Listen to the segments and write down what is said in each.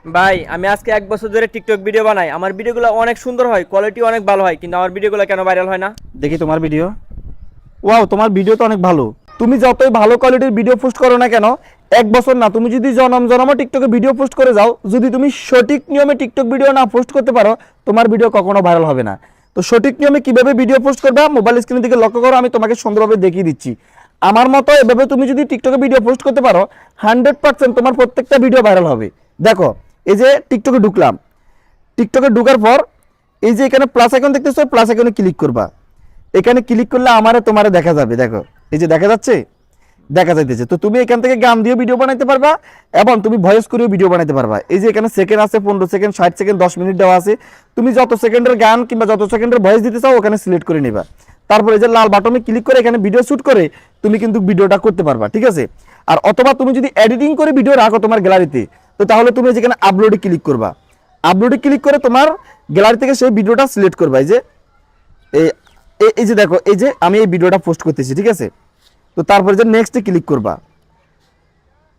ভাই আমি আজকে 1 বছর ধরে টিকটক ভিডিও বানাই। আমার ভিডিওগুলো অনেক সুন্দর হয়, কোয়ালিটি অনেক ভালো হয়, কিন্তু আমার ভিডিওগুলো কেন ভাইরাল হয় না? দেখি তোমার ভিডিও। ওয়াও, তোমার ভিডিও তো অনেক ভালো। তুমি যতই ভালো কোয়ালিটির ভিডিও পোস্ট করো না কেন, 1 বছর না, তুমি যদি জনম জনমও টিকটকে ভিডিও পোস্ট করে যাও, যদি তুমি সঠিক নিয়মে টিকটক ভিডিও না পোস্ট করতে পারো, তোমার ভিডিও কখনো ভাইরাল হবে না। তো সঠিক নিয়মে কিভাবে ভিডিও পোস্ট করবা, মোবাইল স্ক্রিনের দিকে লক্ষ্য করো, আমি তোমাকে সুন্দরভাবে দেখিয়ে দিচ্ছি। আমার মতো এভাবে তুমি যদি টিকটকে ভিডিও পোস্ট করতে পারো, 100% তোমার প্রত্যেকটা ভিডিও ভাইরাল হবে। দেখো, এই যে টিকটকে ঢুকলাম, টিকটকে ঢোকার পর এই যে এখানে প্লাস আইকন দেখতেছো, প্লাস আইকনে ক্লিক করবা। এখানে ক্লিক করলে আমারে তোমারে দেখা যাবে। দেখো, এই যে দেখা যাচ্ছে, দেখা যাইতেছে। তো তুমি এখান থেকে গান দিয়ে ভিডিও বানাইতে পারবা এবং তুমি ভয়েস করেও ভিডিও বানাইতে পারবা। এই যে এখানে সেকেন্ড আছে, 15 সেকেন্ড, 60 সেকেন্ড, 10 মিনিট দেওয়া আছে। তুমি যত সেকেন্ডের গান কিংবা যত সেকেন্ডের ভয়েস দিতে চাও ওখানে সিলেক্ট করে নিবা। তারপরে এই যে লাল বাটনে ক্লিক করে এখানে ভিডিও শুট করে তুমি কিন্তু ভিডিওটা করতে পারবা, ঠিক আছে। আর অথবা তুমি যদি এডিটিং করে ভিডিও রাখো তোমার গ্যালারিতে, তো তাহলে তুমি যেখানে আপলোডে ক্লিক করবা, আপলোডে ক্লিক করে তোমার গ্যালারি থেকে সেই ভিডিওটা সিলেক্ট করবা। এই যে এই যে দেখো, এই যে আমি এই ভিডিওটা পোস্ট করতেছি, ঠিক আছে। তো তারপরে যে নেক্সটে ক্লিক করবা,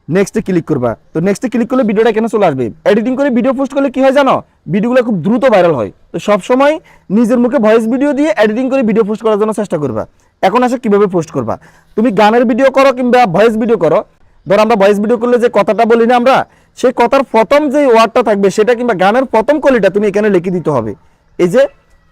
নেক্সটে ক্লিক করবা। তো নেক্সটে ক্লিক করলে ভিডিওটা কেন চলে আসবে। এডিটিং করে ভিডিও পোস্ট করলে কি হয় জানো, ভিডিওগুলো খুব দ্রুত ভাইরাল হয়। তো সব সময় নিজের মুখে ভয়েস ভিডিও দিয়ে এডিটিং করে ভিডিও পোস্ট করার জন্য চেষ্টা করবা। এখন আসে কিভাবে পোস্ট করবা। তুমি গানের ভিডিও করো কিংবা ভয়েস ভিডিও করো, ধর আমরা ভয়েস ভিডিও করলে যে কথাটা বলি না আমরা, সেই কথার প্রথম যে ওয়ার্ডটা থাকবে সেটা কিংবা গানের প্রথম কলিটা তুমি এখানে লিখে দিতে হবে। এই যে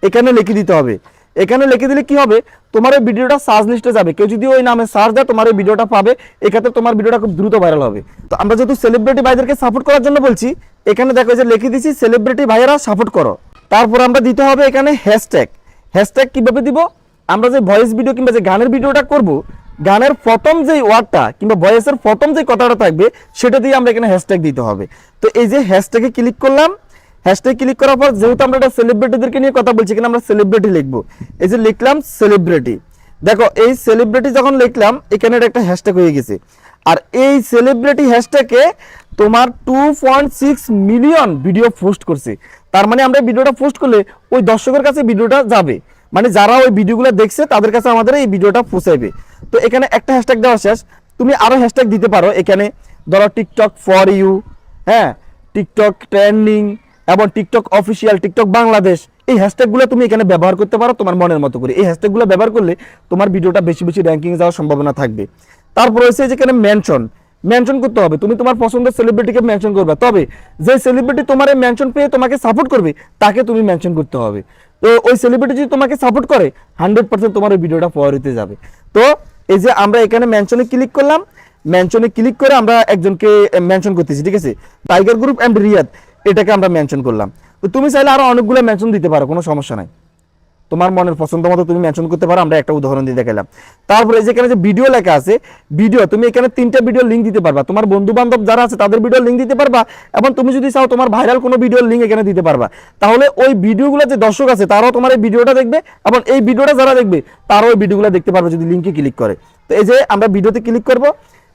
এখানে লিখে দিতে হবে। এখানে লিখে দিলে কি হবে, তোমার এই ভিডিওটা সার্চ লিস্টে যাবে। কেউ যদি ওই নামে সার্চ দেয় তোমার এই ভিডিওটা পাবে। এক্ষেত্রে তোমার ভিডিওটা খুব দ্রুত ভাইরাল হবে। তো আমরা যেহেতু সেলিব্রিটি ভাইদেরকে সাপোর্ট করার জন্য বলছি, এখানে দেখো যে লিখে দিছি সেলিব্রিটি ভাইয়েরা সাপোর্ট করো। তারপর আমরা দিতে হবে এখানে হ্যাশট্যাগ। হ্যাশট্যাগ কিভাবে দিব, আমরা যে ভয়েস ভিডিও কিংবা যে গানের ভিডিওটা করব, গানের প্রথম যে ওয়ার্ডটা কিংবা ভয়েসের প্রথম যে কথাটা থাকবে সেটা দিয়ে আমরা এখানে হ্যাশট্যাগ দিতে হবে। তো এই যে হ্যাশট্যাগে ক্লিক করলাম, হ্যাশট্যাগ ক্লিক করার পর যেহেতু আমরা একটা সেলিব্রিটিদেরকে নিয়ে কথা বলছি, এখানে আমরা সেলিব্রিটি লিখবো। এই যে লিখলাম সেলিব্রিটি। দেখো, এই সেলিব্রিটি যখন লিখলাম এখানে একটা হ্যাশট্যাগ হয়ে গেছে। আর এই সেলিব্রিটি হ্যাশট্যাগে তোমার 2.6 মিলিয়ন ভিডিও পোস্ট করছে। তার মানে আমরা ভিডিওটা পোস্ট করলে ওই দর্শকের কাছে ভিডিওটা যাবে, মানে যারা ওই ভিডিওগুলো দেখছে তাদের কাছে আমাদের এই ভিডিওটা পৌঁছাবে। তো এখানে একটা হ্যাশট্যাগ দেওয়া শেষ। তুমি আরো হ্যাশট্যাগ দিতে পারো। এখানে ধরো টিকটক ফর ইউ, হ্যাঁ, টিকটক ট্রেন্ডিং এবং টিকটক অফিসিয়াল, টিকটক বাংলাদেশ, এই হ্যাশট্যাগুলো তুমি এখানে ব্যবহার করতে পারো তোমার মনের মতো করে। এই হ্যাশট্যাগুলো ব্যবহার করলে তোমার ভিডিওটা বেশি বেশি র্যাঙ্কিং যাওয়ার সম্ভাবনা থাকবে। তারপর হচ্ছে যেখানে মেনশন, মেনশন করতে হবে। তুমি তোমার পছন্দের সেলিব্রিটিকে মেনশন করবে, তবে যে সেলিব্রিটি তোমার এই মেনশন পেয়ে তোমাকে সাপোর্ট করবে তাকে তুমি মেনশন করতে হবে। তো ওই সেলিব্রিটি যদি তোমাকে সাপোর্ট করে 100% তোমার ওই ভিডিওটা পাওয়ার হতে যাবে। তো এই যে আমরা এখানে মেনশনে ক্লিক করলাম, মেনশনে ক্লিক করে আমরা একজনকে মেনশন করতেছি, ঠিক আছে। টাইগার গ্রুপ এন্ড রিয়াদ, এটাকে আমরা মেনশন করলাম। তো তুমি চাইলে আরো অনেকগুলো মেনশন দিতে পারো, কোনো সমস্যা নাই। তোমার মনের পছন্দ মতো তুমি মেনশন করতে পারো। আমরা একটা উদাহরণ দিয়ে দেখালাম। তারপরে যেখানে যে ভিডিও লেখা আছে, ভিডিও, তুমি এখানে 3টা ভিডিও লিঙ্ক দিতে পারবা। তোমার বন্ধু বান্ধব যারা আছে তাদের ভিডিও লিঙ্ক দিতে পারবা, এবং তুমি যদি চাও তোমার ভাইরাল কোনো ভিডিওর লিঙ্ক এখানে দিতে পারবা। তাহলে ওই ভিডিওগুলো যে দর্শক আছে তারাও তোমার এই ভিডিওটা দেখবে, এবং এই ভিডিওটা যারা দেখবে তারাও ওই ভিডিওগুলো দেখতে পারবে যদি লিঙ্কে ক্লিক করে। তো এই যে আমরা ভিডিওতে ক্লিক করব,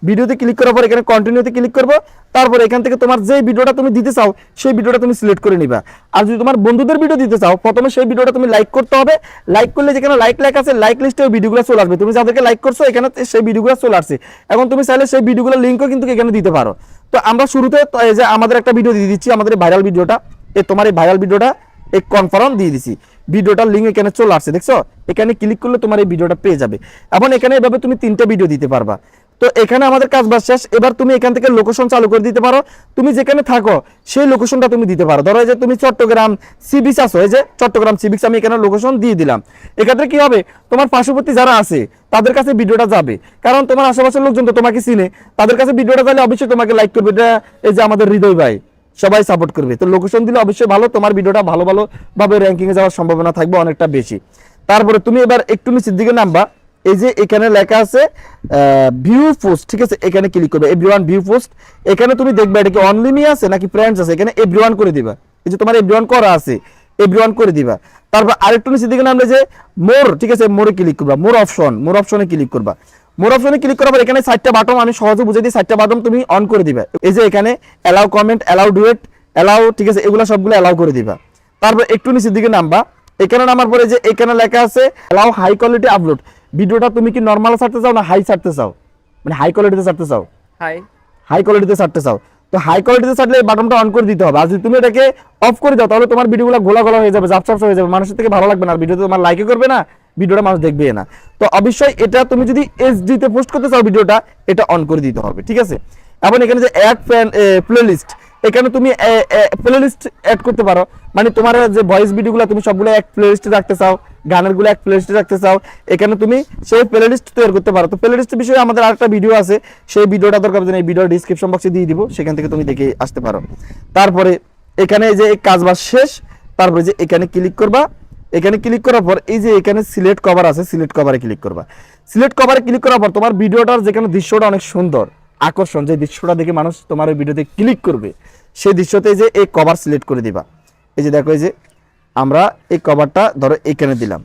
ভিডিওতে ক্লিক করার পর এখানে কন্টিনিউতে ক্লিক করব। তারপর এখান থেকে তোমার যে ভিডিওটা তুমি দিতে চাও সেই ভিডিওটা তুমি সিলেক্ট করে নিবা। আর যদি তোমার বন্ধুদের ভিডিও দিতে চাও, প্রথমে সেই ভিডিওটা তুমি লাইক করতে হবে। লাইক করলে যেখানে লাইক লেখা আছে লাইক লিস্টে ওই ভিডিওগুলো চলে আসবে। তুমি যাদেরকে লাইক করছো এখানে সেই ভিডিওগুলো চলে আসছে। এখন তুমি চাইলে সেই ভিডিওগুলোর লিঙ্কও কিন্তু এখানে দিতে পারো। তো আমরা শুরুতে এই যে আমাদের একটা ভিডিও দিয়ে দিচ্ছি, আমাদের ভাইরাল ভিডিওটা, তোমার এই ভাইরাল ভিডিওটা এই কনফার্ম দিয়ে দিছি। ভিডিওটার লিঙ্ক এখানে চলে আসছে, দেখছো। এখানে ক্লিক করলে তোমার এই ভিডিওটা পেয়ে যাবে। এখন এখানে এভাবে তুমি 3টা ভিডিও দিতে পারবা। তো এখানে আমাদের কাজ বাস শেষ। এবার তুমি এখান থেকে লোকেশন চালু করে দিতে পারো। তুমি যেখানে থাকো সেই লোকেশনটা তুমি দিতে পারো। ধরো যে তুমি চট্টগ্রাম সি বিচ আছো, এই যে চট্টগ্রাম সি বিচ আমি এখানে লোকেশন দিয়ে দিলাম। এক্ষেত্রে কি হবে, তোমার পার্শ্ববর্তী যারা আছে তাদের কাছে ভিডিওটা যাবে, কারণ তোমার আশেপাশের লোকজন তো তোমাকে চিনে। তাদের কাছে ভিডিওটা গেলে অবশ্যই তোমাকে লাইক করবে। এটা এই যে আমাদের হৃদয় ভাই, সবাই সাপোর্ট করবে। তো লোকেশন দিলে অবশ্যই ভালো, তোমার ভিডিওটা ভালো ভালো ভাবে র্যাঙ্কিং এ যাওয়ার সম্ভাবনা থাকবে অনেকটা বেশি। তারপরে তুমি এবার একটু নিচের দিকে নামবা। এই যে এখানে লেখা আছে ভিউ পোস্ট, ঠিক আছে। এখানে ক্লিক করবে, এভরিওয়ান ভিউ পোস্ট। এখানে তুমি দেখবে এটা কি অনলি মি আছে নাকি ফ্রেন্ডস আছে। এখানে এভরিওয়ান করে দিবা। এই যে তোমার এভরিওয়ান করা আছে, এভরিওয়ান করে দিবা। তারপর আরেকটু নিচের দিকে নামলে যে মোর, ঠিক আছে, মোরে ক্লিক করবা। মোর অপশন, মোর অপশনে ক্লিক করবা। মোর অপশনে ক্লিক করার পর এখানে 4টা বাটন আমি সহজে বুঝিয়ে দিই, 4টা বাটন তুমি অন করে দিবা। এই যে এখানে allow comment, allow duet, allow, ঠিক আছে, এগুলো সবগুলো অ্যালাউ করে দিবা। তারপর একটু নিচের দিকে নামবা। এখানে নামার পরে যে এখানে লেখা আছে অ্যালাউ হাই কোয়ালিটি আপলোড। ভিডিওটা তুমি কি নরমাল ছাড়তে চাও না হাই ছাড়তে চাও, মানে হাই কোয়ালিটিতে ছাড়তে চাও? হাই। হাই কোয়ালিটিতে ছাড়তে চাও। তো হাই কোয়ালিটিতে ছাড়লে এই বাটনটা অন করে দিতে হবে। আর যদি তুমি এটাকে অফ করে দাও তাহলে তোমার ভিডিওগুলো গোলা গোলা হয়ে যাবে, জাপসাপসা হয়ে যাবে, মানুষের থেকে ভালো লাগবে না, আর ভিডিওতে তোমার লাইকও করবে না, ভিডিওটা মানুষ দেখবে না। তো অবশ্যই এটা তুমি যদি এইচডি তে পোস্ট করতে চাও ভিডিওটা, এটা অন করে দিতে হবে, ঠিক আছে। এবং এখানে যে অ্যাড প্লেলিস্ট, এখানে তুমি প্লেলিস্ট অ্যাড করতে পারো, মানে তোমার যে ভয়েস ভিডিওগুলো তুমি সবগুলো এক প্লেলিস্টে রাখতে চাও, গানের গুলো এক প্লেলিস্টে রাখতে চাও, এখানে তুমি সেই প্লেলিস্ট তৈরি করতে পারো। তো প্লেলিস্টের বিষয়ে আমাদের আরেকটা ভিডিও আছে, সেই ভিডিওটা দরকার এই ভিডিওর ডিসক্রিপশন বক্সে দিয়ে দিব, সেখান থেকে তুমি দেখে আসতে পারো। তারপরে এখানে যে কাজবাজ শেষ, তারপরে যে এখানে ক্লিক করবা, এখানে ক্লিক করার পর এই যে এখানে সিলেক্ট কভার আছে, সিলেক্ট কভারে ক্লিক করবা। সিলেক্ট কভারে ক্লিক করার পর তোমার ভিডিওটার যেখানে দৃশ্যটা অনেক সুন্দর আকর্ষণ, যে দৃশ্যটা দেখে মানুষ তোমার ওই ভিডিওতে ক্লিক করবে, সেই দৃশ্যতে যে এই কভার সিলেক্ট করে দিবা। এই যে দেখো, এই যে আমরা এই কভারটা ধরো এখানে দিলাম,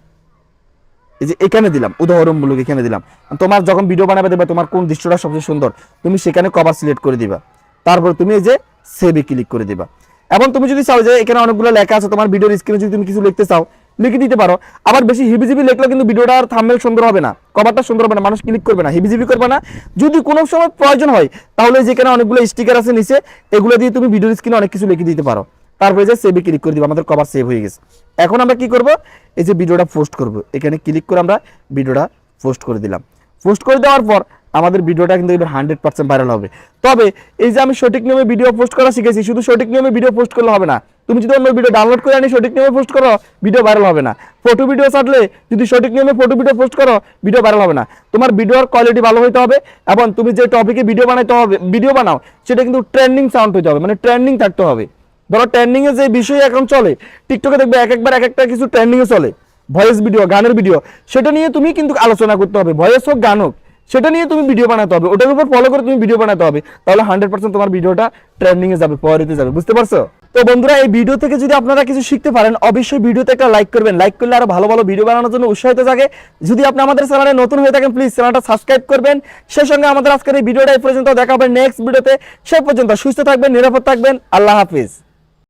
এই যে এখানে দিলাম, উদাহরণমূলক এখানে দিলাম। তোমার যখন ভিডিও বানাবে দেবে তোমার কোন দৃশ্যটা সবচেয়ে সুন্দর, তুমি সেখানে কভার সিলেক্ট করে দিবা। তারপর তুমি এই যে সেভে ক্লিক করে দিবা। এবং তুমি যদি চাও যে এখানে অনেকগুলো লেখা আছে, তোমার ভিডিওর স্ক্রিনে যদি তুমি কিছু লিখতে চাও লিখে দিতে পারো। আবার বেশি হিবিজিবি লিখলে কিন্তু ভিডিওটা আর থাম্বনেল সুন্দর হবে না, কভারটা সুন্দর হবে না, মানুষ ক্লিক করবে না, হিবিজিবি করবে না। যদি কোনো সময় প্রয়োজন হয় তাহলে যেখানে অনেকগুলো স্টিকার আছে নিচে, এগুলো দিয়ে তুমি ভিডিওর স্ক্রিনে অনেক কিছু লিখে দিতে পারো। তারপরে যে সেভে ক্লিক করে দিব, আমাদের কভার সেভ হয়ে গেছে। এখন আমরা কি করব, এই যে ভিডিওটা পোস্ট করব, এখানে ক্লিক করে আমরা ভিডিওটা পোস্ট করে দিলাম। পোস্ট করে দেওয়ার পর আমাদের ভিডিওটা কিন্তু এবার 100% ভাইরাল হবে। তবে এই যে আমি সঠিক নিয়মে ভিডিও পোস্ট করা শিখেছি, শুধু সঠিক নিয়মে ভিডিও পোস্ট করলে হবে না, তুমি যদি অন্য ভিডিও ডাউনলোড করে আনি সঠিক নিয়মে পোস্ট করো, ভিডিও ভাইরাল হবে না। ফটো ভিডিও ছাড়লে যদি সঠিক নিয়মে ফটো ভিডিও পোস্ট করো, ভিডিও ভাইরাল হবে না। তোমার ভিডিওর কোয়ালিটি ভালো হতে হবে, এবং তুমি যে টপিকে ভিডিও বানাও সেটা কিন্তু ট্রেন্ডিং সাউন্ড হতে হবে, মানে ট্রেন্ডিং থাকতে হবে। ধরো ট্রেন্ডিং এ যে বিষয় এখন চলে, টিকটকে দেখবে একবার এক একটা কিছু ট্রেন্ডিং এ চলে, ভয়েস ভিডিও, গানের ভিডিও, সেটা নিয়ে তুমি কিন্তু আলোচনা করতে হবে, ভয়েস হোক গান হোক, সেটা নিয়ে তুমি ভিডিও বানাতে হবে, ওটার উপর ফলো করে তুমি ভিডিও বানাতে হবে, তাহলে 100% তোমার ভিডিওটা ট্রেন্ডিং এ যাবে, পরেতে যাবে। বুঝতে পারছো? তো বন্ধুরা, এই ভিডিও থেকে যদি আপনারা কিছু শিখতে পারেন, অবশ্যই ভিডিওতে একটা লাইক করবেন। লাইক করলে আরো ভালো ভালো ভিডিও বানানোর জন্য উৎসাহিত জাগে। যদি আপনি আমাদের চ্যানেলে নতুন হয়ে থাকেন, প্লিজ চ্যানেলটা সাবস্ক্রাইব করবেন। সেই সঙ্গে আমাদের আজকের এই ভিডিওটা এই পর্যন্ত, দেখা হবে নেক্সট ভিডিওতে। সেই পর্যন্ত সুস্থ থাকবেন, নিরাপদ থাকবেন। আল্লাহ হাফিজ।